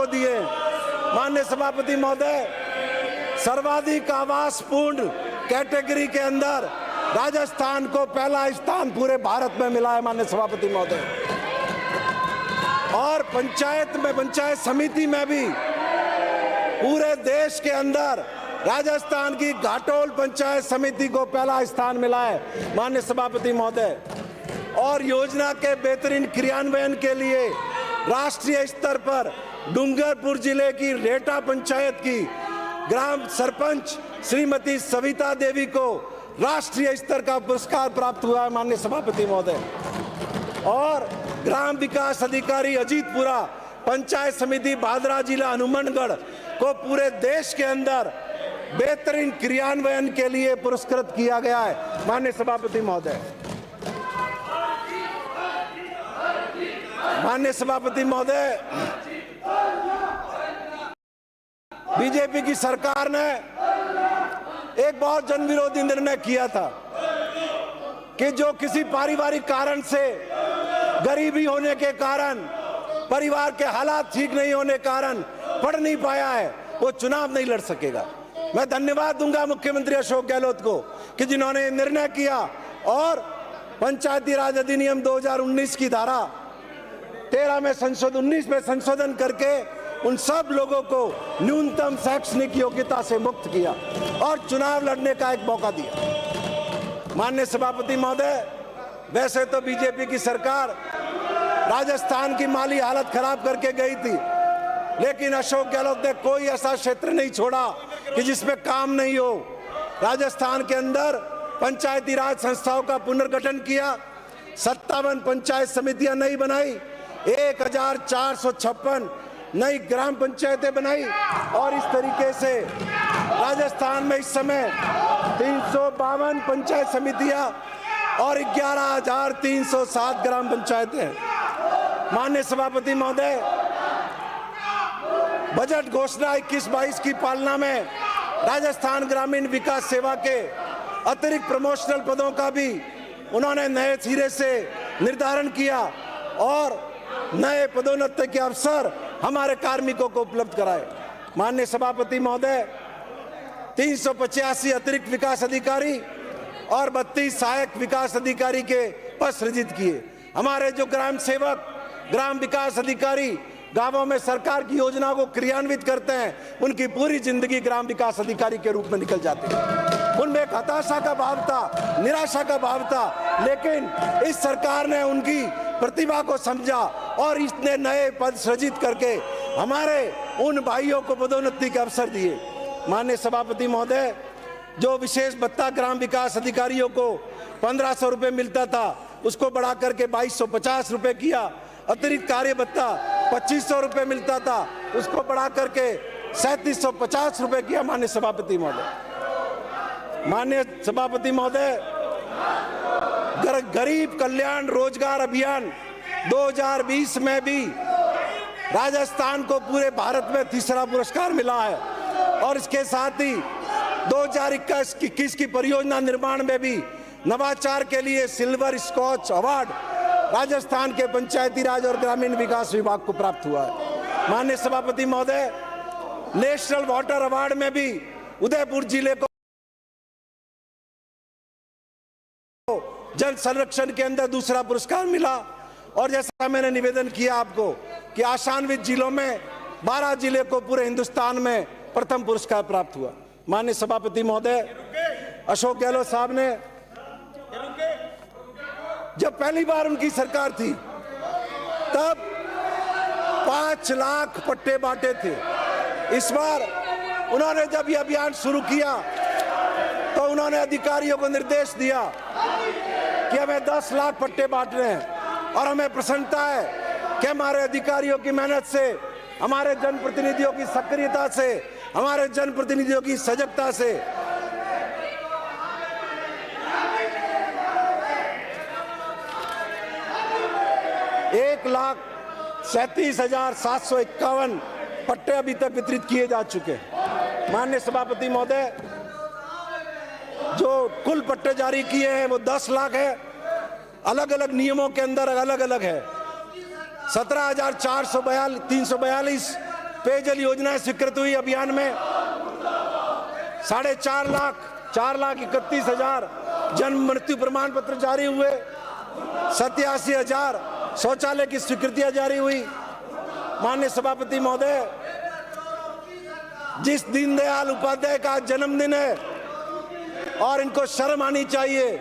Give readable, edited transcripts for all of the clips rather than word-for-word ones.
को दिए। माननीय सभापति महोदय, सर्वाधिक आवासपूर्ण कैटेगरी के अंदर राजस्थान को पहला स्थान पूरे भारत में मिला है माननीय सभापति महोदय। और पंचायत समिति में भी पूरे देश के अंदर राजस्थान की घाटोल पंचायत समिति को पहला स्थान मिला है माननीय सभापति महोदय। और योजना के बेहतरीन क्रियान्वयन के लिए राष्ट्रीय स्तर पर डूंगरपुर जिले की रेटा पंचायत की ग्राम सरपंच श्रीमती सविता देवी को राष्ट्रीय स्तर का पुरस्कार प्राप्त हुआ है माननीय सभापति महोदय। और ग्राम विकास अधिकारी अजीतपुरा पंचायत समिति भादरा जिला हनुमानगढ़ को पूरे देश के अंदर बेहतरीन क्रियान्वयन के लिए पुरस्कृत किया गया है माननीय सभापति महोदय। माननीय सभापति महोदय, बीजेपी की सरकार ने एक बहुत जनविरोधी निर्णय किया था कि जो किसी पारिवारिक कारण से, गरीबी होने के कारण, परिवार के हालात ठीक नहीं होने कारण पढ़ नहीं पाया है, वो चुनाव नहीं लड़ सकेगा। मैं धन्यवाद दूंगा मुख्यमंत्री अशोक गहलोत को कि जिन्होंने निर्णय किया और पंचायती राज अधिनियम 2019 की धारा 13 में 19 में संशोधन करके उन सब लोगों को न्यूनतम शैक्षणिक योग्यता से मुक्त किया और चुनाव लड़ने का एक मौका दिया। माननीय सभापति महोदय, वैसे तो बीजेपी की सरकार राजस्थान की माली हालत खराब करके गई थी, लेकिन अशोक गहलोत ने कोई ऐसा क्षेत्र नहीं छोड़ा कि जिसमें काम नहीं हो। राजस्थान के अंदर पंचायती राज संस्थाओं का पुनर्गठन किया, 57 पंचायत समितियां नई बनाई, 1456 नई ग्राम पंचायतें बनाई और इस तरीके से राजस्थान में इस समय 352 पंचायत समितियां और 11,307 ग्राम पंचायतें हैं। माननीय सभापति महोदय, बजट घोषणा 21-22 की पालना में राजस्थान ग्रामीण विकास सेवा के अतिरिक्त प्रमोशनल पदों का भी उन्होंने नए सिरे से निर्धारण किया और नए पदोन्नति के अवसर हमारे कार्मिकों को उपलब्ध कराए। माननीय सभापति महोदय, 385 अतिरिक्त विकास अधिकारी और 32 सहायक विकास अधिकारी के पद सृजित किए। हमारे जो ग्राम सेवक, ग्राम विकास अधिकारी गांवों में सरकार की योजनाओं को क्रियान्वित करते हैं, उनकी पूरी जिंदगी ग्राम विकास अधिकारी के रूप में निकल जाती है। उनमें एक हताशा का भाव था, निराशा का भाव था, लेकिन इस सरकार ने उनकी प्रतिभा को समझा और इसने नए पद सृजित करके हमारे उन भाइयों को पदोन्नति के अवसर दिए। माननीय सभापति महोदय, जो विशेष भत्ता ग्राम विकास अधिकारियों को 1500 रुपये मिलता था, उसको बढ़ा करके 2250 रुपये किया। अतिरिक्त कार्य भत्ता 2500 रुपये मिलता था, उसको बढ़ा करके 3750 रुपये किया। माननीय सभापति महोदय, माननीय सभापति महोदय, गरीब कल्याण रोजगार अभियान 2020 में भी राजस्थान को पूरे भारत में तीसरा पुरस्कार मिला है और इसके साथ ही 2021 की परियोजना निर्माण में भी नवाचार के लिए सिल्वर स्कॉच अवार्ड राजस्थान के पंचायती राज और ग्रामीण विकास विभाग को प्राप्त हुआ है। माननीय सभापति महोदय, नेशनल वाटर अवार्ड में भी उदयपुर जिले को जल संरक्षण के अंदर दूसरा पुरस्कार मिला और जैसा मैंने निवेदन किया आपको कि आशान्वित जिलों में 12 जिले को पूरे हिंदुस्तान में प्रथम पुरस्कार प्राप्त हुआ। माननीय सभापति महोदय, अशोक गहलोत साहब ने जब पहली बार उनकी सरकार थी तब 5 लाख पट्टे बांटे थे। इस बार उन्होंने जब ये अभियान शुरू किया तो उन्होंने अधिकारियों को निर्देश दिया कि हमें 10 लाख पट्टे बांटने हैं और हमें प्रसन्नता है कि हमारे अधिकारियों की मेहनत से, हमारे जनप्रतिनिधियों की सक्रियता से, हमारे जनप्रतिनिधियों की सजगता से 1,37,751 पट्टे अभी तक वितरित किए जा चुके हैं। माननीय सभापति महोदय, जो कुल पट्टे जारी किए हैं वो 10 लाख है, अलग अलग नियमों के अंदर अलग अलग है। 17,342 पेयजल योजनाएं स्वीकृत हुई। अभियान में 4,31,000 जन्म मृत्यु प्रमाण पत्र जारी हुए, 87,000 शौचालय की स्वीकृतियां जारी हुई। माननीय सभापति महोदय, जिस दीनदयाल उपाध्याय का जन्मदिन है और इनको शर्म आनी चाहिए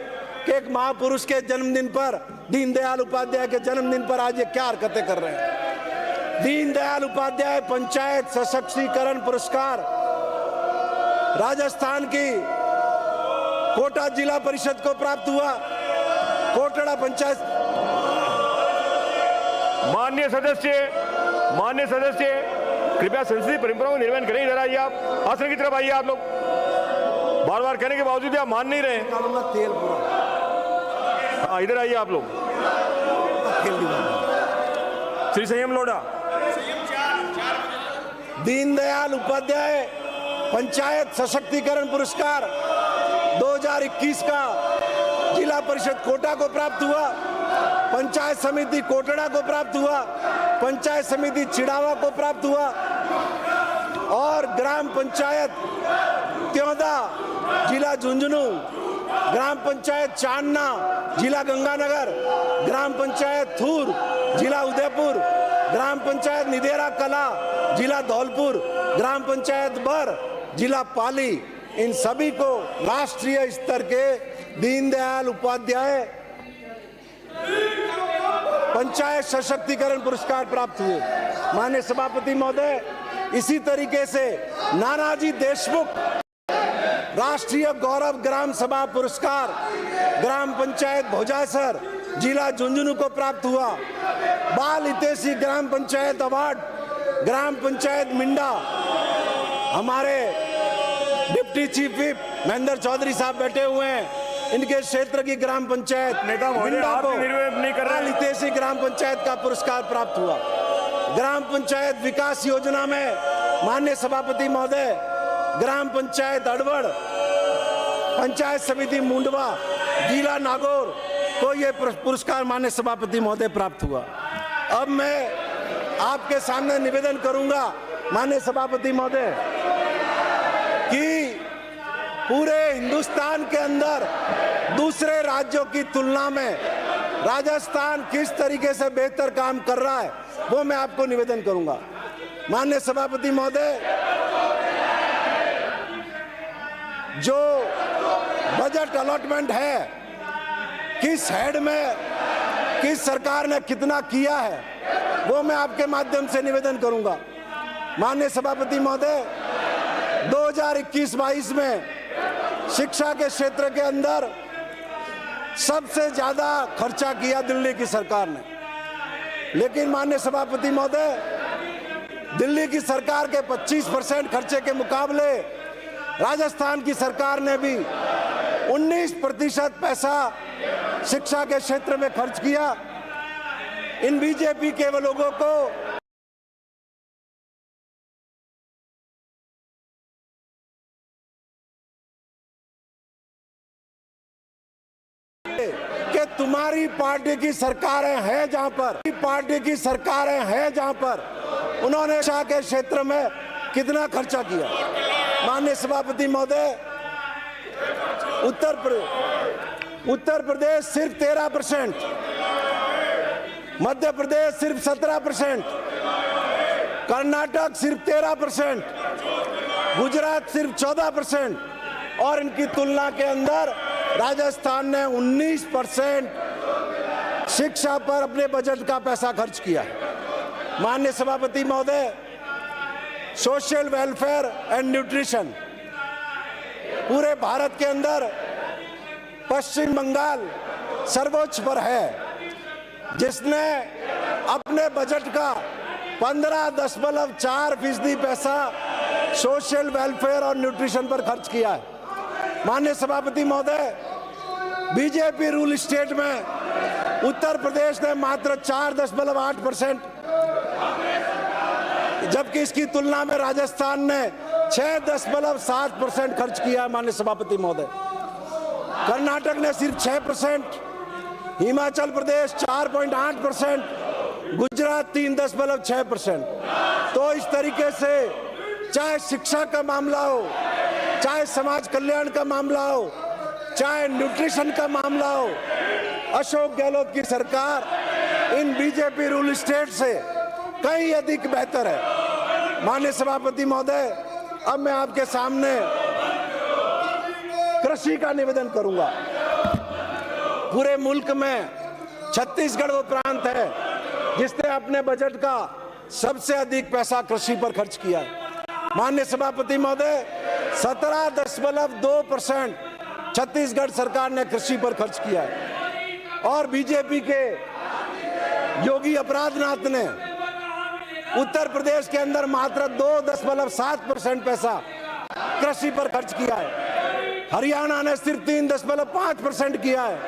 कि एक महापुरुष के जन्मदिन पर, दीनदयाल उपाध्याय के जन्मदिन पर आज ये क्या हरकतें कर रहे हैं। दीनदयाल उपाध्याय पंचायत सशक्तिकरण पुरस्कार राजस्थान की कोटा जिला परिषद को प्राप्त हुआ। कोटड़ा पंचायत। माननीय सदस्य कृपया संसदीय परंपराओं का निर्वहन करें। इधर आइए, आप आसन की तरफ आइए। आप लोग बार बार कहने के बावजूद आप मान नहीं रहे। तेल पूरा। हाँ, इधर आइए आप लोग। श्री संयम लोढ़ा। दीनदयाल उपाध्याय पंचायत सशक्तिकरण पुरस्कार 2021 का जिला परिषद कोटा को प्राप्त हुआ, पंचायत समिति कोटड़ा को प्राप्त हुआ, पंचायत समिति चिड़ावा को प्राप्त हुआ और ग्राम पंचायत त्योदा जिला झुंझुनू, ग्राम पंचायत चांदना जिला गंगानगर, ग्राम पंचायत थूर जिला उदयपुर, ग्राम पंचायत निदेरा कला जिला धौलपुर, ग्राम पंचायत बर जिला पाली, इन सभी को राष्ट्रीय स्तर के दीनदयाल उपाध्याय पंचायत सशक्तिकरण पुरस्कार प्राप्त हुए। माननीय सभापति महोदय, इसी तरीके से नानाजी देशमुख राष्ट्रीय गौरव ग्राम सभा पुरस्कार ग्राम पंचायत भोजासर जिला झुंझुनू को प्राप्त हुआ। बाल हितैषी ग्राम पंचायत अवार्ड ग्राम पंचायत मिंडा, हमारे deputy chief whip Mahendra Chaudhary साहब बैठे हुए हैं, इनके क्षेत्र की ग्राम पंचायत मिंडा को बाल हितैषी ग्राम पंचायत का पुरस्कार प्राप्त हुआ। ग्राम पंचायत विकास योजना में माननीय सभापति महोदय, ग्राम पंचायत अड़वड़, पंचायत समिति मुंडवा जिला नागौर को यह पुरस्कार माननीय सभापति महोदय प्राप्त हुआ। अब मैं आपके सामने निवेदन करूंगा माननीय सभापति महोदय कि पूरे हिंदुस्तान के अंदर दूसरे राज्यों की तुलना में राजस्थान किस तरीके से बेहतर काम कर रहा है वो मैं आपको निवेदन करूंगा। माननीय सभापति महोदय, जो बजट अलॉटमेंट है, किस हेड में किस सरकार ने कितना किया है, वो मैं आपके माध्यम से निवेदन करूंगा। माननीय सभापति महोदय, 2021-22 में शिक्षा के क्षेत्र के अंदर सबसे ज्यादा खर्चा किया दिल्ली की सरकार ने, लेकिन माननीय सभापति महोदय, दिल्ली की सरकार के 25% खर्चे के मुकाबले राजस्थान की सरकार ने भी 19% पैसा शिक्षा के क्षेत्र में खर्च किया। इन बीजेपी के लोगों को कि तुम्हारी पार्टी की सरकारें हैं जहां पर उन्होंने शिक्षा के क्षेत्र में कितना खर्चा किया। माननीय सभापति महोदय, उत्तर प्रदेश सिर्फ 13%, मध्य प्रदेश सिर्फ 17%, कर्नाटक सिर्फ 13%, गुजरात सिर्फ 14% और इनकी तुलना के अंदर राजस्थान ने 19% शिक्षा पर अपने बजट का पैसा खर्च किया। माननीय सभापति महोदय, सोशल वेलफेयर एंड न्यूट्रिशन, पूरे भारत के अंदर पश्चिम बंगाल सर्वोच्च पर है, जिसने अपने बजट का 15.4% पैसा सोशल वेलफेयर और न्यूट्रिशन पर खर्च किया है। माननीय सभापति महोदय, बीजेपी रूल स्टेट में उत्तर प्रदेश ने मात्र 4.8%, जबकि इसकी तुलना में राजस्थान ने 6.7% खर्च किया। माननीय सभापति महोदय, कर्नाटक ने सिर्फ 6%, हिमाचल प्रदेश 4.8%, गुजरात 3.6%। तो इस तरीके से चाहे शिक्षा का मामला हो, चाहे समाज कल्याण का मामला हो, चाहे न्यूट्रिशन का मामला हो, अशोक गहलोत की सरकार इन बीजेपी रूल स्टेट से कहीं अधिक बेहतर है। माननीय सभापति महोदय, अब मैं आपके सामने कृषि का निवेदन करूंगा। पूरे मुल्क में छत्तीसगढ़ वो प्रांत है जिसने अपने बजट का सबसे अधिक पैसा कृषि पर खर्च किया है। माननीय सभापति महोदय, 17.2% छत्तीसगढ़ सरकार ने कृषि पर खर्च किया है और बीजेपी के योगी आदित्यनाथ ने उत्तर प्रदेश के अंदर मात्र 2.7% पैसा कृषि पर खर्च किया है। हरियाणा ने सिर्फ 3.5% किया है,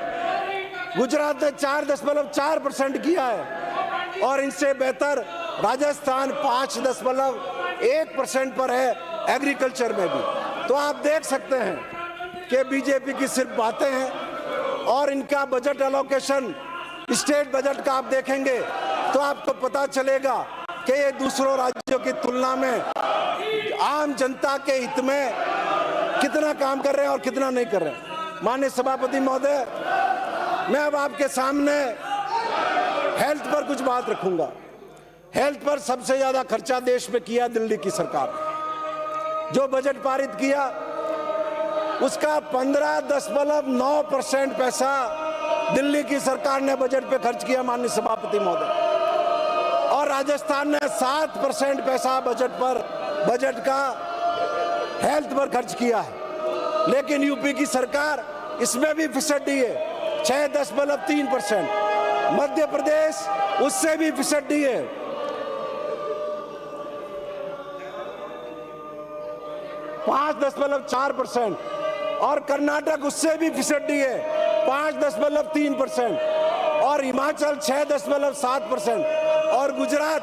गुजरात ने 4.4% किया है और इनसे बेहतर राजस्थान 5.1% पर है एग्रीकल्चर में भी। तो आप देख सकते हैं कि बीजेपी की सिर्फ बातें हैं और इनका बजट एलोकेशन, स्टेट बजट का आप देखेंगे तो आपको पता चलेगा कि ये दूसरों राज्यों की तुलना में आम जनता के हित में कितना काम कर रहे हैं और कितना नहीं कर रहे हैं। माननीय सभापति महोदय, मैं अब आपके सामने हेल्थ पर कुछ बात रखूंगा। हेल्थ पर सबसे ज्यादा खर्चा देश में किया दिल्ली की सरकार ने। जो बजट पारित किया उसका 15.9% पैसा दिल्ली की सरकार ने बजट पे खर्च किया माननीय सभापति महोदय, और राजस्थान ने 7% पैसा बजट का हेल्थ पर खर्च किया है। लेकिन यूपी की सरकार इसमें भी फिसड्डी है, 6.3%। मध्य प्रदेश उससे भी फिसड्डी है, 5.4%, और कर्नाटक उससे भी फिसड्डी है, 5.3%, और हिमाचल 6.7%, और गुजरात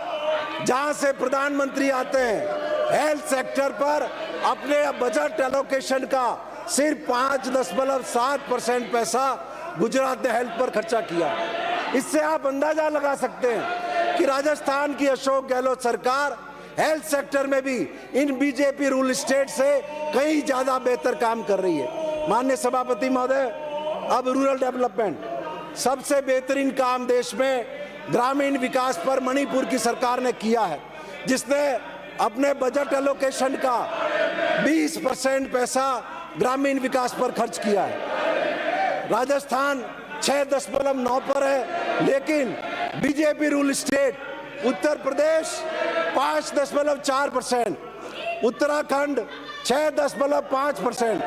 जहां से प्रधानमंत्री आते हैं हेल्थ सेक्टर पर अपने बजट एलोकेशन का सिर्फ 5.7% पैसा गुजरात ने हेल्थ पर खर्चा किया। इससे आप अंदाजा लगा सकते हैं कि राजस्थान की अशोक गहलोत सरकार हेल्थ सेक्टर में भी इन बीजेपी रूल स्टेट से कहीं ज्यादा बेहतर काम कर रही है। माननीय सभापति महोदय, अब रूरल डेवलपमेंट, सबसे बेहतरीन काम देश में ग्रामीण विकास पर मणिपुर की सरकार ने किया है, जिसने अपने बजट एलोकेशन का 20% पैसा ग्रामीण विकास पर खर्च किया है। राजस्थान 6.9 पर है, लेकिन BJP rule state Uttar Pradesh 5.4%, Uttarakhand 6.5%,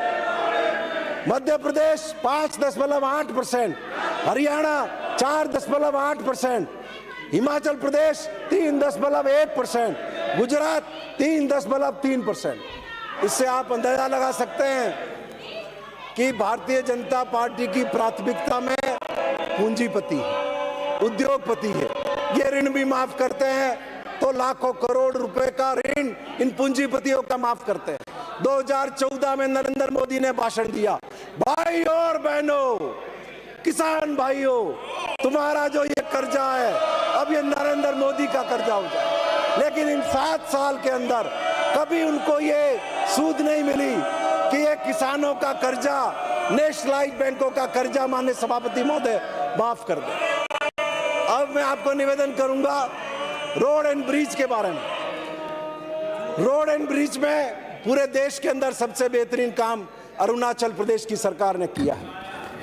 Madhya Pradesh 5.8%, Haryana 4.8%, Himachal Pradesh 3.1%, Gujarat 3.3%। इससे आप अंदाजा लगा सकते हैं कि भारतीय जनता पार्टी की प्राथमिकता में पूंजीपति है, उद्योगपति है। ये ऋण भी माफ करते हैं तो लाखों करोड़ रुपए का ऋण इन पूंजीपतियों का माफ करते हैं। 2014 में नरेंद्र मोदी ने भाषण दिया, भाई और बहनों, किसान भाइयों, तुम्हारा जो ये कर्जा है अब ये नरेंद्र मोदी का कर्जा हो जाए। लेकिन इन 7 साल के अंदर कभी उनको ये सूद नहीं मिली कि ये किसानों का कर्जा, नेशनलाइज बैंकों का कर्जा माननीय सभापति महोदय माफ कर दे। अब मैं आपको निवेदन करूंगा रोड एंड ब्रिज के बारे में। रोड एंड ब्रिज में पूरे देश के अंदर सबसे बेहतरीन काम अरुणाचल प्रदेश की सरकार ने किया है,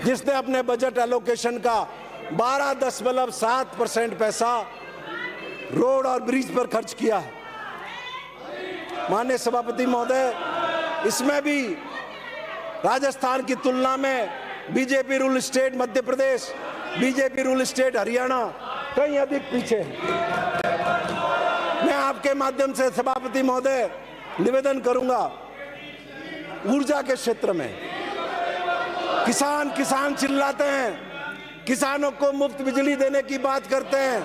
जिसने अपने बजट एलोकेशन का 12.7% पैसा रोड और ब्रिज पर खर्च किया है। माननीय सभापति महोदय, इसमें भी राजस्थान की तुलना में BJP rule state Madhya Pradesh, BJP rule state Haryana कहीं अधिक पीछे है। मैं आपके माध्यम से सभापति महोदय निवेदन करूंगा, ऊर्जा के क्षेत्र में किसान चिल्लाते हैं, किसानों को मुफ्त बिजली देने की बात करते हैं,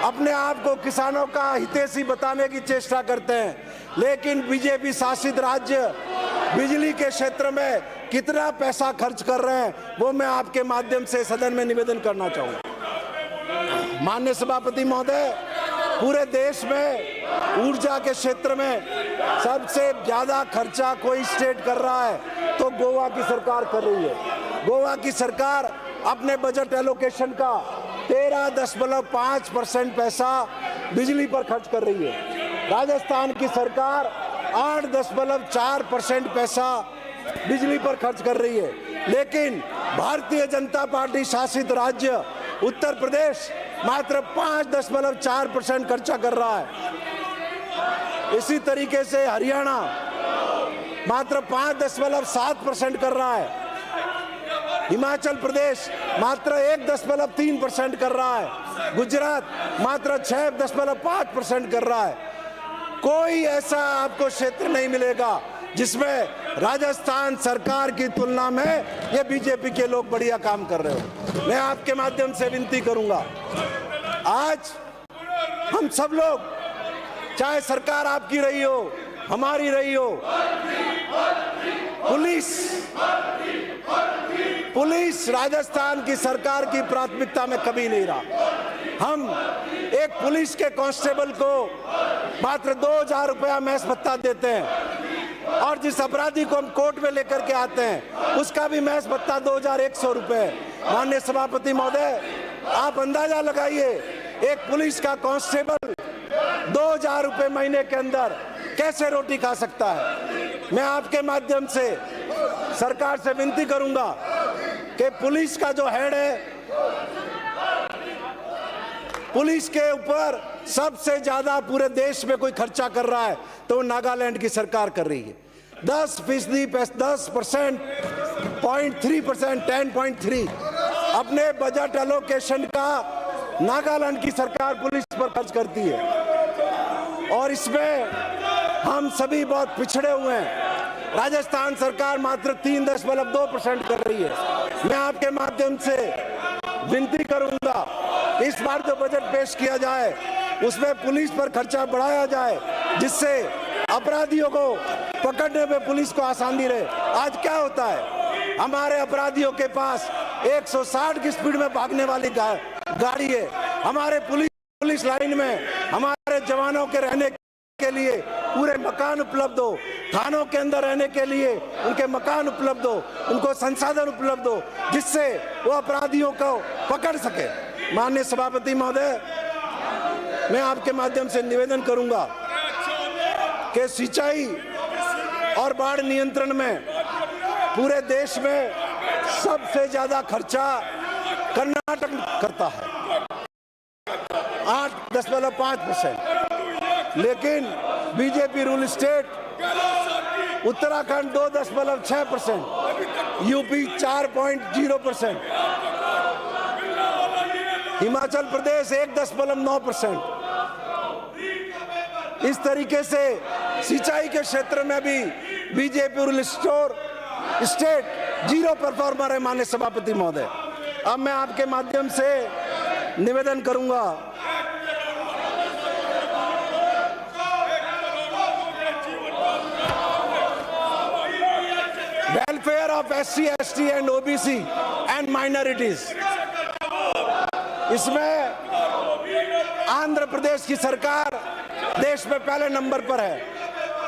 अपने आप को किसानों का हितैषी बताने की चेष्टा करते हैं, लेकिन बीजेपी शासित राज्य बिजली के क्षेत्र में कितना पैसा खर्च कर रहे हैं वो मैं आपके माध्यम से सदन में निवेदन करना चाहूंगा। माननीय सभापति महोदय, पूरे देश में ऊर्जा के क्षेत्र में सबसे ज्यादा खर्चा कोई स्टेट कर रहा है तो गोवा की सरकार कर रही है। गोवा की सरकार अपने बजट एलोकेशन का 13.5% पैसा बिजली पर खर्च कर रही है। राजस्थान की सरकार 8.4% पैसा बिजली पर खर्च कर रही है। लेकिन भारतीय जनता पार्टी शासित राज्य उत्तर प्रदेश मात्र 5.4% खर्चा कर रहा है। इसी तरीके से हरियाणा मात्र 5.7% कर रहा है। हिमाचल प्रदेश मात्र 1.3% कर रहा है। गुजरात मात्र 6.5% कर रहा है। कोई ऐसा आपको क्षेत्र नहीं मिलेगा जिसमें राजस्थान सरकार की तुलना में ये बीजेपी के लोग बढ़िया काम कर रहे हो। मैं आपके माध्यम से विनती करूंगा, आज हम सब लोग, चाहे सरकार आपकी रही हो, हमारी रही हो, पुलिस राजस्थान की सरकार की प्राथमिकता में कभी नहीं रहा। हम एक पुलिस के कांस्टेबल को मात्र 2,000 रुपया महज भत्ता देते हैं और जिस अपराधी को हम कोर्ट में लेकर के आते हैं उसका भी महज भत्ता 2,100 रुपए। माननीय सभापति महोदय, आप अंदाजा लगाइए एक पुलिस का कांस्टेबल 2,000 रुपए महीने के अंदर कैसे रोटी खा सकता है। मैं आपके माध्यम से सरकार से विनती करूंगा कि पुलिस का जो हेड है, पुलिस के ऊपर सबसे ज्यादा पूरे देश में कोई खर्चा कर रहा है तो नागालैंड की सरकार कर रही है। 10% 10.3% अपने बजट एलोकेशन का नागालैंड की सरकार पुलिस पर खर्च करती है और इसमें हम सभी बहुत पिछड़े हुए हैं। राजस्थान सरकार मात्र 3.2% कर रही है। मैं आपके माध्यम से विनती करूंगा, इस बार जो बजट पेश किया जाए उसमें पुलिस पर खर्चा बढ़ाया जाए जिससे अपराधियों को पकड़ने में पुलिस को आसानी रहे। आज क्या होता है, हमारे अपराधियों के पास 160 की स्पीड में भागने वाली गाड़ी है। हमारे पुलिस लाइन में हमारे जवानों के रहने के लिए पूरे मकान उपलब्ध हो, थानों के अंदर रहने के लिए उनके मकान उपलब्ध हो, उनको संसाधन उपलब्ध हो जिससे वो अपराधियों को पकड़ सके। माननीय सभापति महोदय, मैं आपके माध्यम से निवेदन करूंगा कि सिंचाई और बाढ़ नियंत्रण में पूरे देश में सबसे ज्यादा खर्चा कर्नाटक करता है 8.5%, लेकिन BJP rule state Uttarakhand 2.6%, UP 4.0%, Himachal Pradesh 1.9%। इस तरीके से सिंचाई के क्षेत्र में भी बीजेपी रूल स्टेट 0 परफॉर्मर है। माननीय सभापति महोदय, अब मैं आपके माध्यम से निवेदन करूंगा, welfare of SC, ST and OBC and minorities. इसमें आंध्र प्रदेश की सरकार देश में पहले नंबर पर है,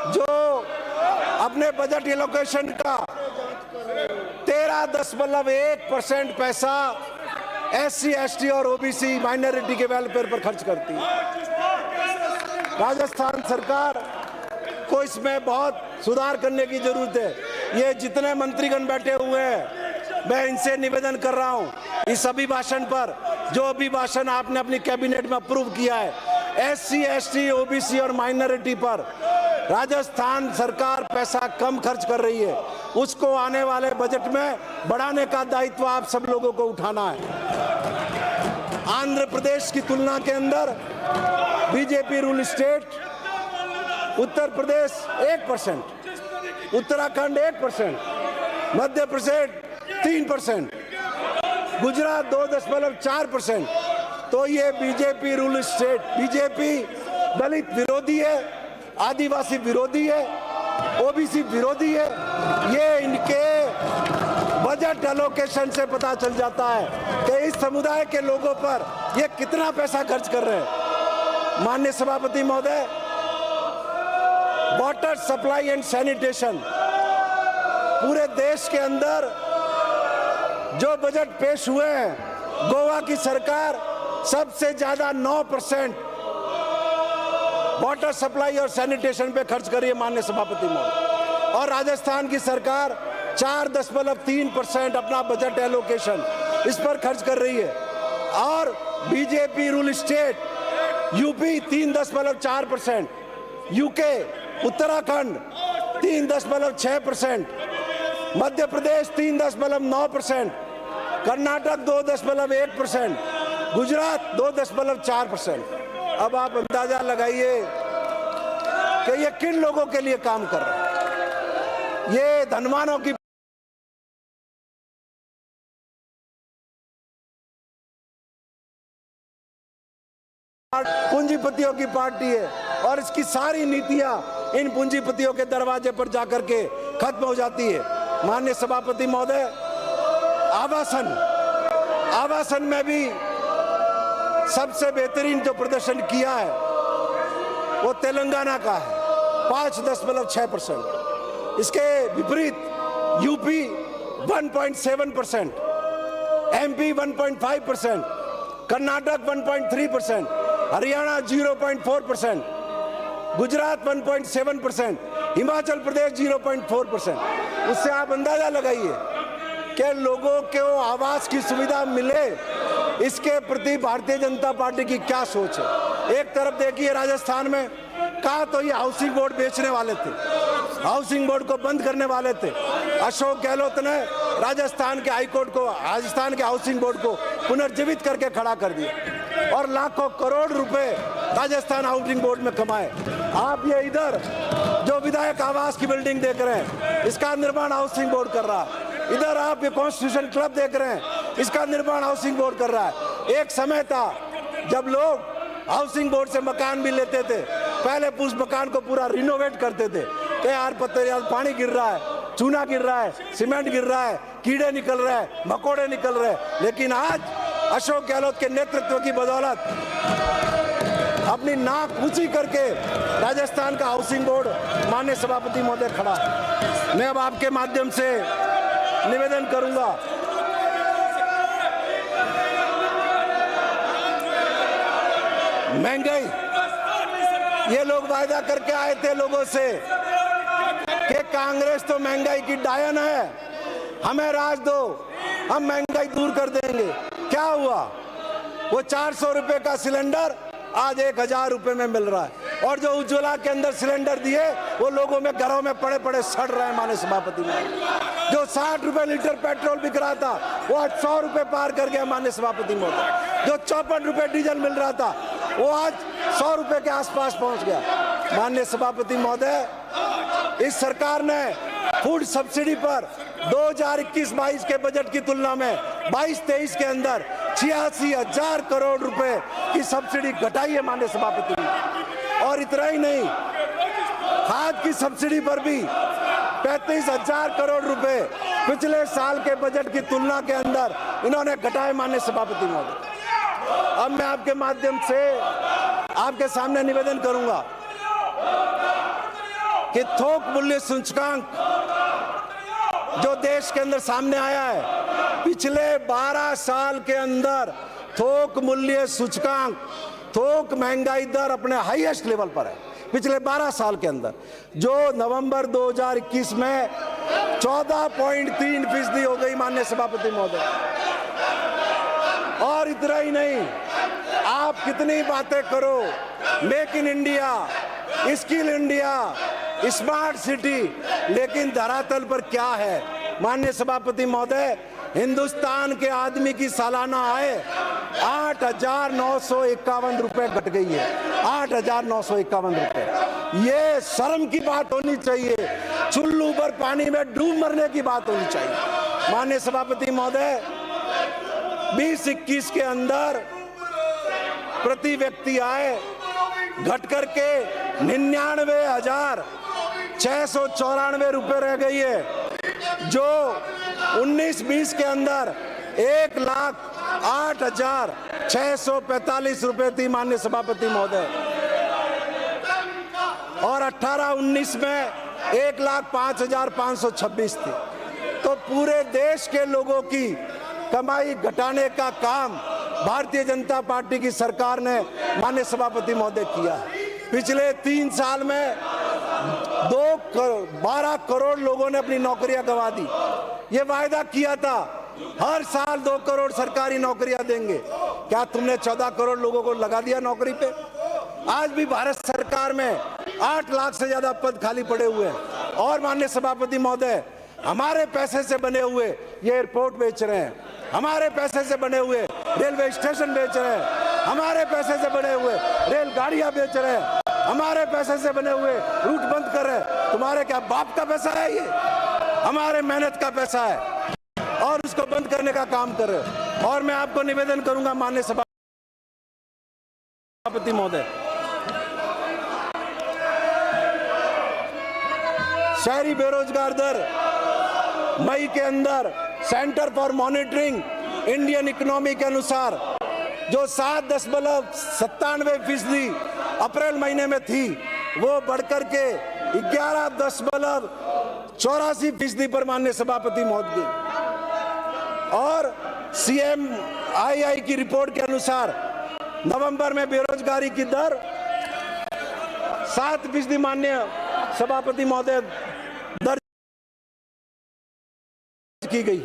जो अपने बजट एलोकेशन का 13.1% पैसा SC, ST और OBC माइनॉरिटी के वेलफेयर पर खर्च करती है। राजस्थान सरकार को इसमें बहुत सुधार करने की जरूरत है। ये जितने मंत्रीगण बैठे हुए हैं, मैं इनसे निवेदन कर रहा हूं, इस अभिभाषण पर, जो अभिभाषण आपने अपनी कैबिनेट में अप्रूव किया है, SC, ST, OBC और माइनॉरिटी पर राजस्थान सरकार पैसा कम खर्च कर रही है, उसको आने वाले बजट में बढ़ाने का दायित्व आप सब लोगों को उठाना है। आंध्र प्रदेश की तुलना के अंदर BJP rule state Uttar Pradesh 1%, Uttarakhand 1%, Madhya Pradesh 3%, Gujarat 2.4%। तो ये बीजेपी रूल स्टेट, बीजेपी दलित विरोधी है, आदिवासी विरोधी है, OBC विरोधी है। ये इनके बजट एलोकेशन से पता चल जाता है कि इस समुदाय के लोगों पर ये कितना पैसा खर्च कर रहे हैं। माननीय सभापति महोदय, वाटर सप्लाई एंड सैनिटेशन, पूरे देश के अंदर जो बजट पेश हुए हैं, गोवा की सरकार सबसे ज्यादा 9% वाटर सप्लाई और सैनिटेशन पे खर्च करी है माननीय सभापति महोदय, और राजस्थान की सरकार 4.3% अपना बजट एलोकेशन इस पर खर्च कर रही है, और BJP rule state UP 3.4%, UK Uttarakhand 3.6%, Madhya Pradesh 3.9%, Karnataka 2.1%, Gujarat 2.4%। अब आप अंदाजा लगाइए कि ये किन लोगों के लिए काम कर रहे हैं। ये धनवानों की पूंजीपतियों की पार्टी है, और इसकी सारी नीतियां इन पूंजीपतियों के दरवाजे पर जाकर के खत्म हो जाती है। माननीय सभापति महोदय, आवासन में भी सबसे बेहतरीन जो प्रदर्शन किया है वो तेलंगाना का है, 5.6%। इसके विपरीत यूपी 1.7%, एमपी 1.5%, कर्नाटक 1.3%, हरियाणा 0.4%, गुजरात 1.7%, हिमाचल प्रदेश 0.4%। उससे आप अंदाजा लगाइए कि लोगों को आवास की सुविधा मिले, इसके प्रति भारतीय जनता पार्टी की क्या सोच है। एक तरफ देखिए राजस्थान में कहा तो ये हाउसिंग बोर्ड बेचने वाले थे, हाउसिंग बोर्ड को बंद करने वाले थे। अशोक गहलोत ने राजस्थान के हाईकोर्ट को, राजस्थान के हाउसिंग बोर्ड को पुनर्जीवित करके खड़ा कर दिया, और लाखों करोड़ रुपए राजस्थान हाउसिंग बोर्ड में कमाए। आप ये इधर जो विधायक आवास की बिल्डिंग देख रहे हैं, इसका निर्माण हाउसिंग बोर्ड कर रहा है। इधर आप ये कॉन्स्टिट्यूशन क्लब देख रहे हैं, इसका निर्माण हाउसिंग बोर्ड कर रहा है। एक समय था जब लोग हाउसिंग बोर्ड से मकान भी लेते थे, पहले उस मकान को पूरा रिनोवेट करते थे कि यार पानी गिर रहा है, चूना गिर रहा है, सीमेंट गिर रहा है, कीड़े निकल रहे हैं, मकोड़े निकल रहे हैं। लेकिन आज अशोक गहलोत के नेतृत्व की बदौलत अपनी नाक ऊंची करके राजस्थान का हाउसिंग बोर्ड माननीय सभापति महोदय खड़ा है। मैं अब आपके माध्यम से निवेदन करूंगा, महंगाई, ये लोग वायदा करके आए थे लोगों से कि कांग्रेस तो महंगाई की डायन है, हमें राज दो, हम महंगाई दूर कर देंगे। क्या हुआ? वो 400 रुपए का सिलेंडर आज 1000 रुपए में मिल रहा है, और जो उज्ज्वला के अंदर सिलेंडर दिए वो लोगों में घरों में पड़े पड़े सड़ रहे हैं। माननीय सभापति महोदय, जो 60 रुपए लीटर पेट्रोल बिक रहा था वो आज 100 रुपए पार कर गया। माननीय सभापति महोदय, जो 54 रुपए डीजल मिल रहा था वो आज 100 रुपए के आसपास पहुंच गया। माननीय सभापति महोदय, इस सरकार ने फूड सब्सिडी पर 2021-22 के बजट की तुलना में 22-23 के अंदर 86,000 करोड़ रुपए की सब्सिडी घटाई है माननीय सभापति। और इतना ही नहीं, खाद की सब्सिडी पर भी 35,000 करोड़ रुपए पिछले साल के बजट की तुलना के अंदर इन्होंने घटाए माननीय सभापति महोदय। अब मैं आपके माध्यम से आपके सामने निवेदन करूंगा कि थोक मूल्य सूचकांक जो देश के अंदर सामने आया है, पिछले 12 साल के अंदर थोक मूल्य सूचकांक, थोक महंगाई दर अपने हाईएस्ट लेवल पर है। पिछले 12 साल के अंदर जो नवंबर 2021 में 14.3% हो गई माननीय सभापति महोदय। और इतना ही नहीं, आप कितनी बातें करो, make in India, skill India, smart city, लेकिन धरातल पर क्या है माननीय सभापति महोदय? हिंदुस्तान के आदमी की सालाना आय 8,951 रुपए घट गई है। 8,951 रुपए, ये शर्म की बात होनी चाहिए, चुल्लू पर पानी में डूब मरने की बात होनी चाहिए। माननीय सभापति महोदय, 2021 के अंदर प्रति व्यक्ति आय घट करके 99,694 रुपए रह गई है, जो 19-20 के अंदर 1,08,645 रुपए थी माननीय सभापति महोदय। और 18-19 में 1,05,526 थी। तो पूरे देश के लोगों की कमाई घटाने का काम भारतीय जनता पार्टी की सरकार ने माननीय सभापति महोदय किया। पिछले 3 साल में 12 करोड़ लोगों ने अपनी नौकरियां गंवा दी। ये वायदा किया था हर साल 2 करोड़ सरकारी नौकरियां देंगे। क्या तुमने 14 करोड़ लोगों को लगा दिया नौकरी पे? आज भी भारत सरकार में 8 लाख से ज्यादा पद खाली पड़े हुए हैं। और माननीय सभापति महोदय, हमारे पैसे से बने हुए ये एयरपोर्ट बेच रहे हैं, हमारे पैसे से बने हुए रेलवे स्टेशन बेच रहे हैं, हमारे पैसे से बने हुए रेलगाड़ियां बेच रहे हैं, हमारे पैसे से बने हुए रूट बंद कर रहे हैं। तुम्हारे क्या बाप का पैसा है? ये हमारे मेहनत का पैसा है और उसको बंद करने का काम कर रहे हो। और मैं आपको निवेदन करूंगा माननीय सभापति महोदय, शहरी बेरोजगार दर मई के अंदर centre for monitoring Indian economy के अनुसार जो 7.97% अप्रैल महीने में थी, वो बढ़कर के 11.84% पर माननीय सभापति महोदय। और CMII की रिपोर्ट के अनुसार नवंबर में बेरोजगारी की दर 7% माननीय सभापति महोदय दर्ज की गई।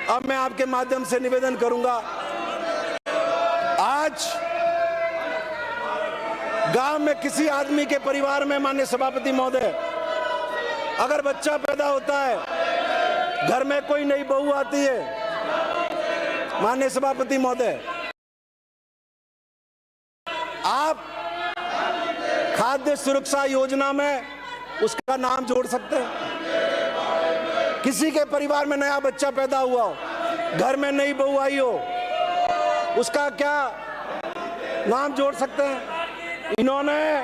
अब मैं आपके माध्यम से निवेदन करूंगा, आज गांव में किसी आदमी के परिवार में माननीय सभापति महोदय अगर बच्चा पैदा होता है, घर में कोई नई बहू आती है, माननीय सभापति महोदय, आप खाद्य सुरक्षा योजना में उसका नाम जोड़ सकते हैं। किसी के परिवार में नया बच्चा पैदा हुआ हो, घर में नई बहू आई हो, उसका क्या नाम जोड़ सकते हैं? इन्होंने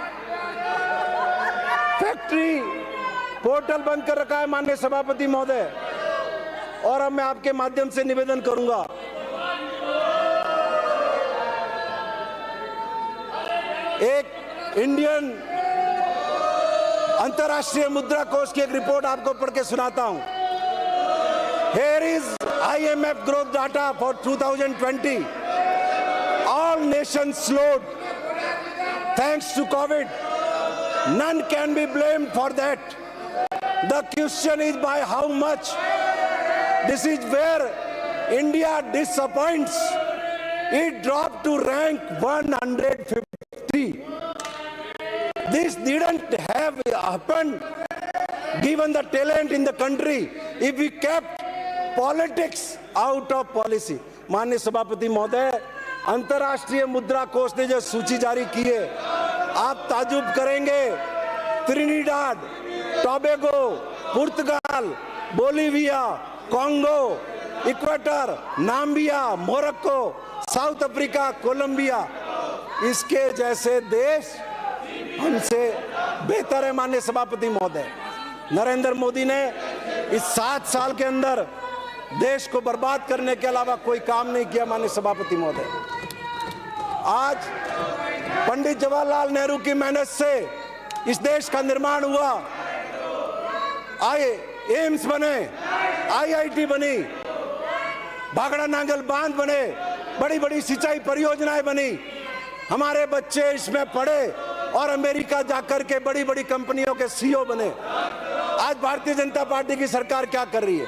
फैक्ट्री पोर्टल बंद कर रखा है माननीय सभापति महोदय। और अब मैं आपके माध्यम से निवेदन करूंगा, एक इंडियन अंतर्राष्ट्रीय मुद्रा कोष की एक रिपोर्ट आपको पढ़ के सुनाता हूं। Here is IMF growth data for 2020. All nations slowed thanks to COVID. None can be blamed for that. The question is by how much? This is where India disappoints. It dropped to rank 150. This didn't have happened given the talent in the country if we kept politics out of policy. माननीय सभापति महोदय, अंतर्राष्ट्रीय मुद्रा कोष ने जो सूची जारी की है, आप ताजुब करेंगे। त्रिनिडाद, टोबैगो, पुर्तगाल, Bolivia, Congo, Ecuador, Namibia, Morocco, South Africa, Colombia, इसके जैसे देश हमसे बेहतर है। माननीय सभापति महोदय, नरेंद्र मोदी ने इस 7 साल के अंदर देश को बर्बाद करने के अलावा कोई काम नहीं किया। माननीय सभापति महोदय, आज पंडित जवाहरलाल नेहरू की मेहनत से इस देश का निर्माण हुआ। एम्स बने, IIT बनी, भागड़ा नांगल बांध बने, बड़ी बड़ी सिंचाई परियोजनाएं बनी। हमारे बच्चे इसमें पढ़े और अमेरिका जाकर के बड़ी बड़ी कंपनियों के CEO बने। आज भारतीय जनता पार्टी की सरकार क्या कर रही है?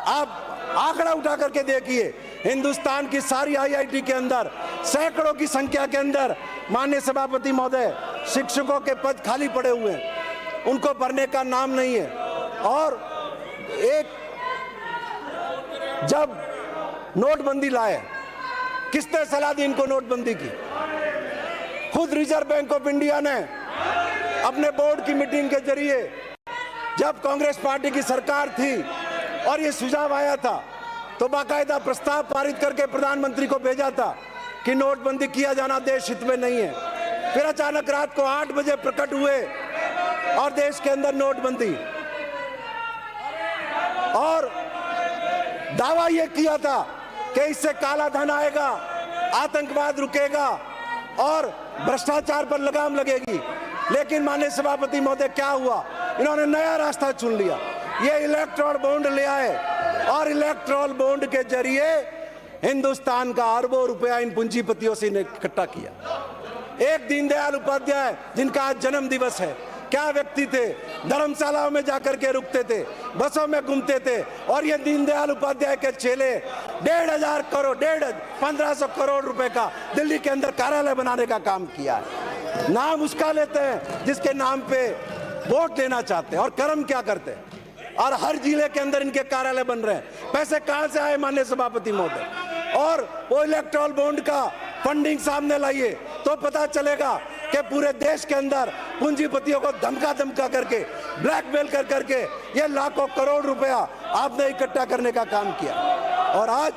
आप आंकड़ा उठा करके देखिए, हिंदुस्तान की सारी IIT के अंदर सैकड़ों की संख्या के अंदर माननीय सभापति महोदय शिक्षकों के पद खाली पड़े हुए हैं, उनको भरने का नाम नहीं है। और एक जब नोटबंदी लाए, किसने सलाह दी इनको नोटबंदी की? खुद रिजर्व बैंक ऑफ इंडिया ने अपने बोर्ड की मीटिंग के जरिए, जब कांग्रेस पार्टी की सरकार थी और ये सुझाव आया था, तो बाकायदा प्रस्ताव पारित करके प्रधानमंत्री को भेजा था कि नोटबंदी किया जाना देश हित में नहीं है। फिर अचानक रात को 8 बजे प्रकट हुए और देश के अंदर नोटबंदी, और दावा यह किया था कि इससे काला धन आएगा, आतंकवाद रुकेगा और भ्रष्टाचार पर लगाम लगेगी। लेकिन माननीय सभापति महोदय क्या हुआ, इन्होंने नया रास्ता चुन लिया। ये इलेक्ट्रॉल बॉन्ड ले आए और इलेक्ट्रॉल बॉन्ड के जरिए हिंदुस्तान का अरबों रुपया इन पूंजीपतियों से इकट्ठा किया। एक दीनदयाल उपाध्याय जिनका आज जन्म दिवस है, क्या व्यक्ति थे, धर्मशालाओं में जाकर के रुकते थे, बसों में घूमते थे, और ये दीनदयाल उपाध्याय के चेले 1,500 करोड़ 1,500 करोड़ रुपए का दिल्ली के अंदर कार्यालय बनाने का काम किया है। नाम उसका लेते हैं जिसके नाम पे वोट देना चाहते हैं, और कर्म क्या करते हैं, और हर जिले के अंदर इनके कार्यालय बन रहे हैं। पैसे कहां से आए माननीय सभापति महोदय? और वो इलेक्ट्रॉल बॉन्ड का फंडिंग सामने लाइए तो पता चलेगा कि पूरे देश के अंदर पूंजीपतियों को धमका करके, ब्लैकमेल कर करके ये लाखों करोड़ रुपया आपने इकट्ठा करने का काम किया। और आज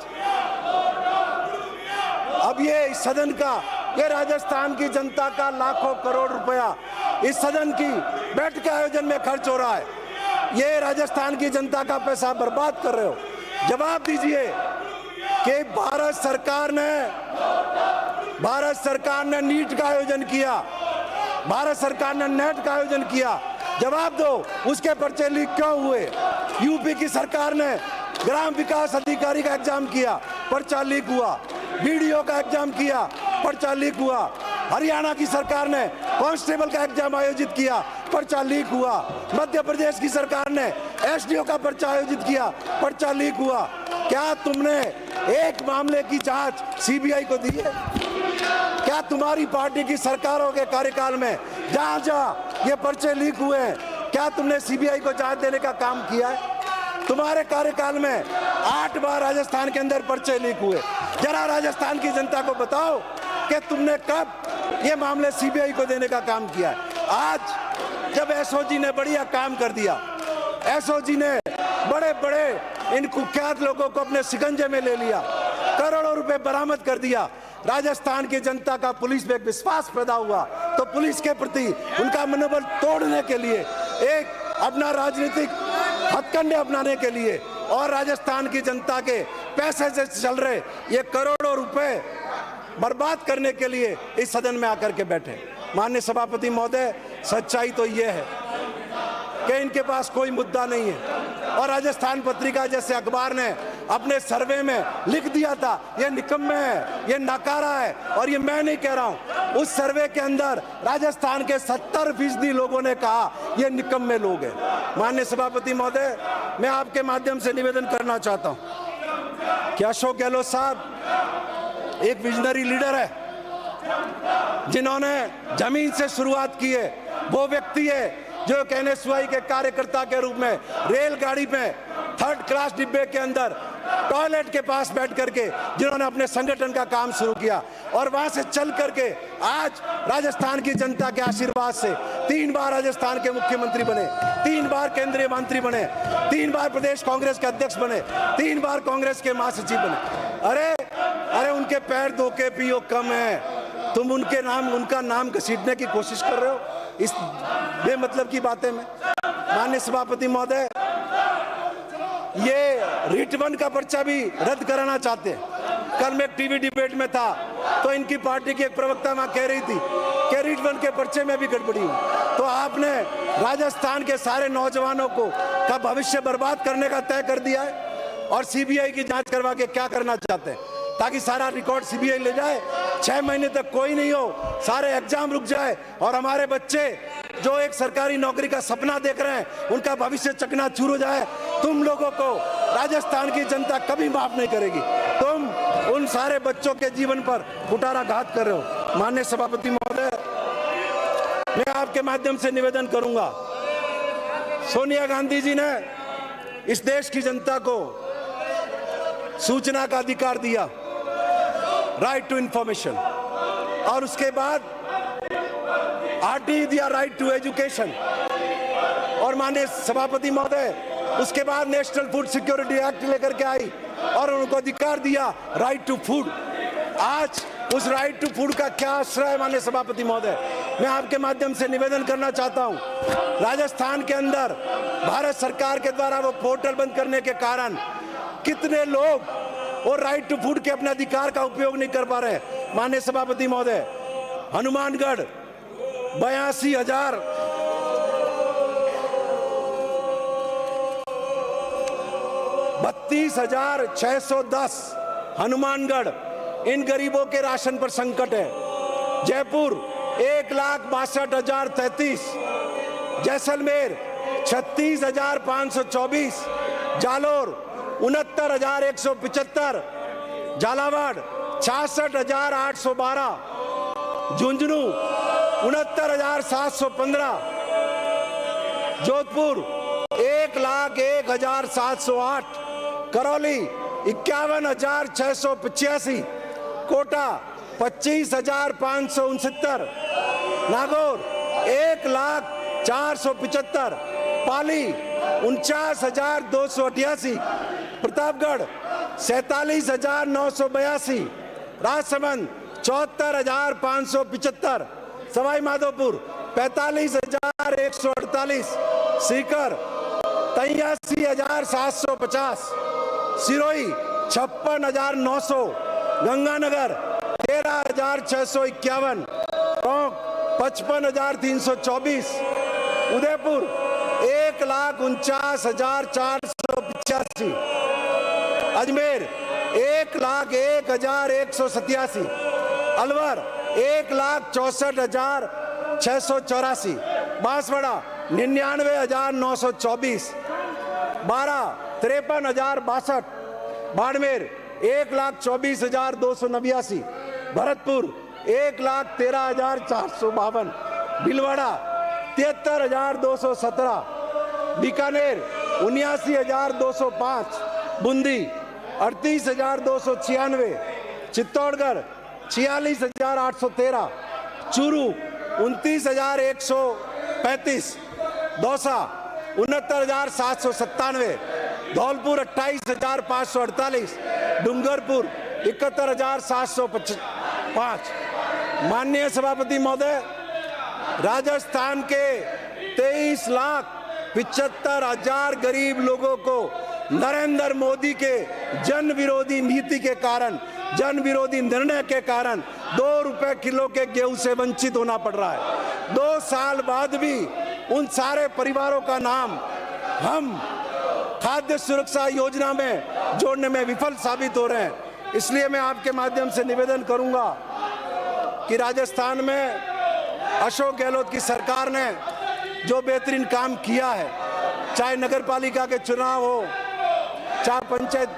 अब ये इस सदन का, ये राजस्थान की जनता का लाखों करोड़ रुपया इस सदन की बैठक के आयोजन में खर्च हो रहा है। ये राजस्थान की जनता का पैसा बर्बाद कर रहे हो। जवाब दीजिए कि भारत सरकार ने नीट का आयोजन किया, भारत सरकार ने नेट का आयोजन किया, जवाब दो उसके पर्चे लीक क्यों हुए? यूपी की सरकार ने ग्राम विकास अधिकारी का एग्जाम किया, पर्चा लीक हुआ। बीडीओ का एग्जाम किया, पर्चा लीक हुआ। हरियाणा की सरकार ने कांस्टेबल का एग्जाम आयोजित किया, पर्चा लीक हुआ। मध्य प्रदेश की सरकार ने एसडीओ का पर्चा आयोजित किया, पर्चा लीक हुआ। क्या तुमने एक मामले की जांच सीबीआई को दी है? क्या तुम्हारी पार्टी की सरकारों के कार्यकाल में जहां ये पर्चे लीक हुए हैं, क्या तुमने सीबीआई को जांच देने का काम किया है? तुम्हारे कार्यकाल में 8 बार राजस्थान के अंदर पर्चे लीक हुए। जरा राजस्थान की जनता को बताओ कि तुमने कब ये मामले सीबीआई को देने का काम किया है। आज जब एसओजी ने बढ़िया काम कर दिया, एसओजी ने बड़े बड़े इन कुख्यात लोगों को अपने शिकंजे में ले लिया, करोड़ों रुपए बरामद कर दिया, राजस्थान की जनता का पुलिस पे एक विश्वास पैदा हुआ, तो पुलिस के प्रति उनका मनोबल तोड़ने के लिए, एक अपना राजनीतिक हथकंडे अपनाने के लिए और राजस्थान की जनता के पैसे से चल रहे ये करोड़ों रुपए बर्बाद करने के लिए इस सदन में आकर के बैठे। माननीय सभापति महोदय, सच्चाई तो ये है कि इनके पास कोई मुद्दा नहीं है, और राजस्थान पत्रिका जैसे अखबार ने अपने सर्वे में लिख दिया था ये निकम्मे है, ये नाकारा है, और ये मैं नहीं कह रहा हूं, उस सर्वे के अंदर राजस्थान के 70% लोगों ने कहा ये निकम्मे लोग हैं। माननीय सभापति महोदय, मैं आपके माध्यम से निवेदन करना चाहता हूं कि अशोक गहलोत साहब एक विजनरी लीडर है, जिन्होंने जमीन से शुरुआत की है। वो व्यक्ति है जो एनएसयूआई के कार्यकर्ता के रूप में रेलगाड़ी में 3rd क्लास डिब्बे के अंदर टॉयलेट के पास बैठ करके जिन्होंने अपने संगठन का काम शुरू किया, और वहां से चल करके आज राजस्थान की जनता के आशीर्वाद से 3 बार राजस्थान के मुख्यमंत्री बने, 3 बार केंद्रीय मंत्री बने, 3 बार प्रदेश कांग्रेस के अध्यक्ष बने, 3 बार कांग्रेस के महासचिव बने। अरे उनके पैर धो के पियो कम है, तुम उनका नाम घसीटने की कोशिश कर रहे हो इस बेमतलब की बातें में। माननीय सभापति महोदय, ये रिट 1 का पर्चा भी रद्द कराना चाहते हैं। कल मैं एक टीवी डिबेट में था तो इनकी पार्टी की एक प्रवक्ता वहां कह रही थी कि रिट 1 के पर्चे में भी गड़बड़ी हुई। तो आपने राजस्थान के सारे नौजवानों का भविष्य बर्बाद करने का तय कर दिया है, और सीबीआई की जांच करवा के क्या करना चाहते हैं, ताकि सारा रिकॉर्ड सीबीआई ले जाए, 6 महीने तक कोई नहीं हो, सारे एग्जाम रुक जाए, और हमारे बच्चे जो एक सरकारी नौकरी का सपना देख रहे हैं उनका भविष्य चकनाचूर हो जाए। तुम लोगों को राजस्थान की जनता कभी माफ नहीं करेगी। तुम उन सारे बच्चों के जीवन पर कुठाराघात कर रहे हो। माननीय सभापति महोदय, मैं आपके माध्यम से निवेदन करूंगा, सोनिया गांधी जी ने इस देश की जनता को सूचना का अधिकार दिया, राइट टू इंफॉर्मेशन, और उसके बाद आरटी दिया, राइट टू एजुकेशन, और माननीय सभापति महोदय उसके बाद नेशनल फूड सिक्योरिटी एक्ट लेकर के आई और उनको अधिकार दिया राइट टू फूड। आज उस राइट टू फूड का क्या आश्रय है माननीय सभापति महोदय? मैं आपके माध्यम से निवेदन करना चाहता हूं, राजस्थान के अंदर भारत सरकार के द्वारा वो पोर्टल बंद करने के कारण कितने लोग और राइट टू फूड के अपने अधिकार का उपयोग नहीं कर पा रहे। माननीय सभापति महोदय, हनुमानगढ़ 82,000 32,610 हनुमानगढ़, इन गरीबों के राशन पर संकट है। जयपुर 1,62,033, जैसलमेर 36,524, जालोर 69,175, झालावाड़ 66,812, झुंझुनू 69,715, जोधपुर 1,01,708, करौली 51,685, कोटा 25,569, नागौर 1,04,75, पाली 49,288, प्रतापगढ़ 47,982, राजसमंद 74,575, सवाई माधोपुर 45,148, सीकर 83,750, सिरोही 56,900, गंगानगर 13,651, टोंक 55,324, उदयपुर 1,49,485, अजमेर 1,01,187, अलवर 1,64,684, बांसवाड़ा 99,924, बारा 53,062, बाड़मेर 1,24,289, भरतपुर 1,13,452, भीलवाड़ा 73,217, बीकानेर 79,205, बूंदी 38,296, चित्तौड़गढ़ 46,813, चूरू 29,135, दौसा 69,797, धौलपुर 28,548, डूंगरपुर 71,705। माननीय सभापति महोदय, राजस्थान के 23,75,000 गरीब लोगों को नरेंद्र मोदी के जन विरोधी नीति के कारण, जन विरोधी निर्णय के कारण 2 रुपए किलो के गेहूं से वंचित होना पड़ रहा है। 2 साल बाद भी उन सारे परिवारों का नाम हम खाद्य सुरक्षा योजना में जोड़ने में विफल साबित हो रहे हैं। इसलिए मैं आपके माध्यम से निवेदन करूंगा कि राजस्थान में अशोक गहलोत की सरकार ने जो बेहतरीन काम किया है, चाहे नगर पालिका के चुनाव हो, चाहे पंचायत,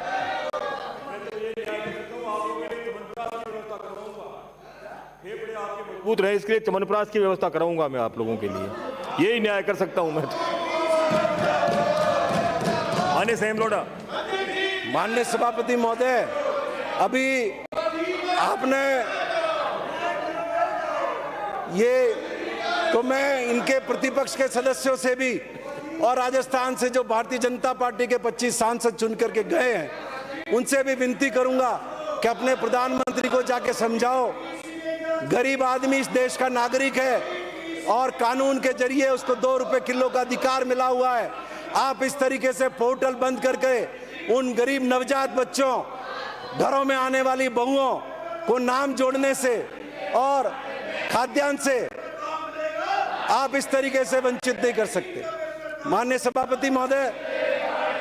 मजबूत रहे इसके लिए चमनप्राश की व्यवस्था कराऊंगा मैं आप लोगों के लिए। यही न्याय कर सकता हूं मैं। माननीय संयम लोढ़ा। माननीय सभापति महोदय, अभी आपने ये, तो मैं इनके प्रतिपक्ष के सदस्यों से भी और राजस्थान से जो भारतीय जनता पार्टी के 25 सांसद चुन करके गए हैं, उनसे भी विनती करूंगा कि अपने प्रधानमंत्री को जाके समझाओ, गरीब आदमी इस देश का नागरिक है और कानून के जरिए उसको 2 रुपए किलो का अधिकार मिला हुआ है। आप इस तरीके से पोर्टल बंद करके उन गरीब नवजात बच्चों, घरों में आने वाली बहुओं को नाम जोड़ने से और खाद्यान्न से आप इस तरीके से वंचित नहीं कर सकते। माननीय सभापति महोदय,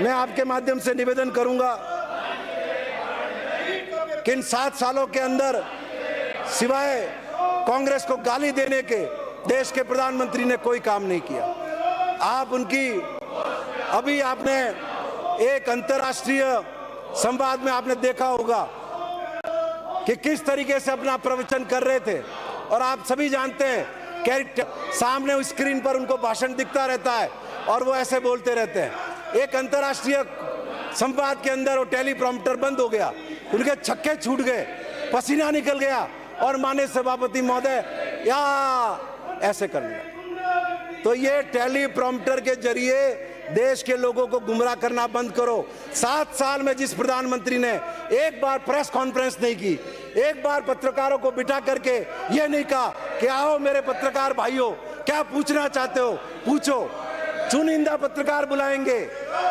मैं आपके माध्यम से निवेदन करूंगा कि इन 7 सालों के अंदर सिवाय कांग्रेस को गाली देने के देश के प्रधानमंत्री ने कोई काम नहीं किया। आप उनकी, अभी आपने एक अंतर्राष्ट्रीय संवाद में आपने देखा होगा कि किस तरीके से अपना प्रवचन कर रहे थे, और आप सभी जानते हैं कि सामने उस स्क्रीन पर उनको भाषण दिखता रहता है और वो ऐसे बोलते रहते हैं। एक अंतर्राष्ट्रीय संवाद के अंदर वो टेलीप्रॉम्प्टर बंद हो गया, उनके छक्के छूट गए, पसीना निकल गया और माननीय सभापति महोदय या ऐसे कर लिया। तो ये टेलीप्रॉम्प्टर के जरिए देश के लोगों को गुमराह करना बंद करो। 7 साल में जिस प्रधानमंत्री ने एक बार प्रेस कॉन्फ्रेंस नहीं की, एक बार पत्रकारों को बिठा करके ये नहीं कहा कि आओ मेरे पत्रकार भाइयों, क्या पूछना चाहते हो पूछो, चुनिंदा पत्रकार बुलाएंगे,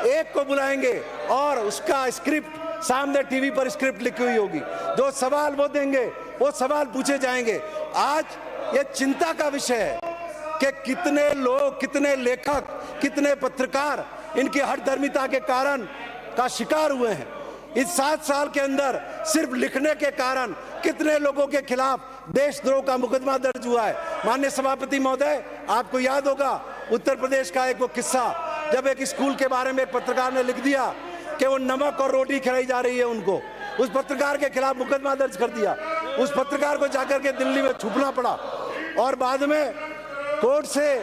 एक को बुलाएंगे और उसका स्क्रिप्ट सामने टीवी पर स्क्रिप्ट लिखी हुई होगी, जो सवाल वो देंगे वो सवाल पूछे जाएंगे। आज ये चिंता का विषय है कि कितने लोग, कितने लेखक, कितने पत्रकार इनकी हठधर्मिता के कारण का शिकार हुए हैं। इस 7 साल के अंदर सिर्फ लिखने के कारण कितने लोगों के खिलाफ देशद्रोह का मुकदमा दर्ज हुआ है। माननीय सभापति महोदय, आपको याद होगा उत्तर प्रदेश का एक वो किस्सा, जब एक स्कूल के बारे में एक पत्रकार ने लिख दिया कि वो नमक और रोटी खिलाई जा रही है उनको, उस पत्रकार के खिलाफ मुकदमा दर्ज कर दिया। उस पत्रकार को जाकर के दिल्ली में छुपना पड़ा और बाद में कोर्ट से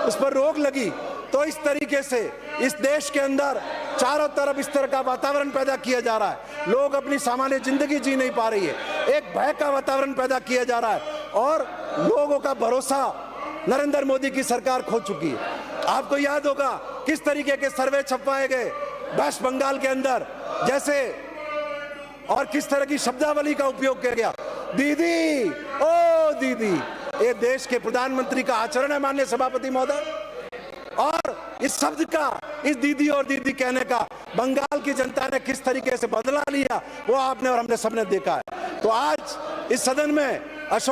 उस पर रोक लगी। तो इस तरीके से इस देश के अंदर चारों तरफ इस तरह का वातावरण पैदा किया जा रहा है, लोग अपनी सामान्य जिंदगी जी नहीं पा रही है, एक भय का वातावरण पैदा किया जा रहा है और लोगों का भरोसा नरेंद्र मोदी की सरकार खो चुकी है। आपको याद होगा किस तरीके के सर्वे छपवाए गए वेस्ट बंगाल के अंदर, जैसे और किस तरह की शब्दावली का उपयोग किया गया, दीदी ओ दीदी। ये देश के प्रधानमंत्री का आचरण है माननीय सभापति महोदय। और इस शब्द का, इस दीदी और दीदी कहने का बंगाल की जनता ने किस तरीके से बदला लिया वो आपने और हमने सबने देखा है। तो आज इस सदन में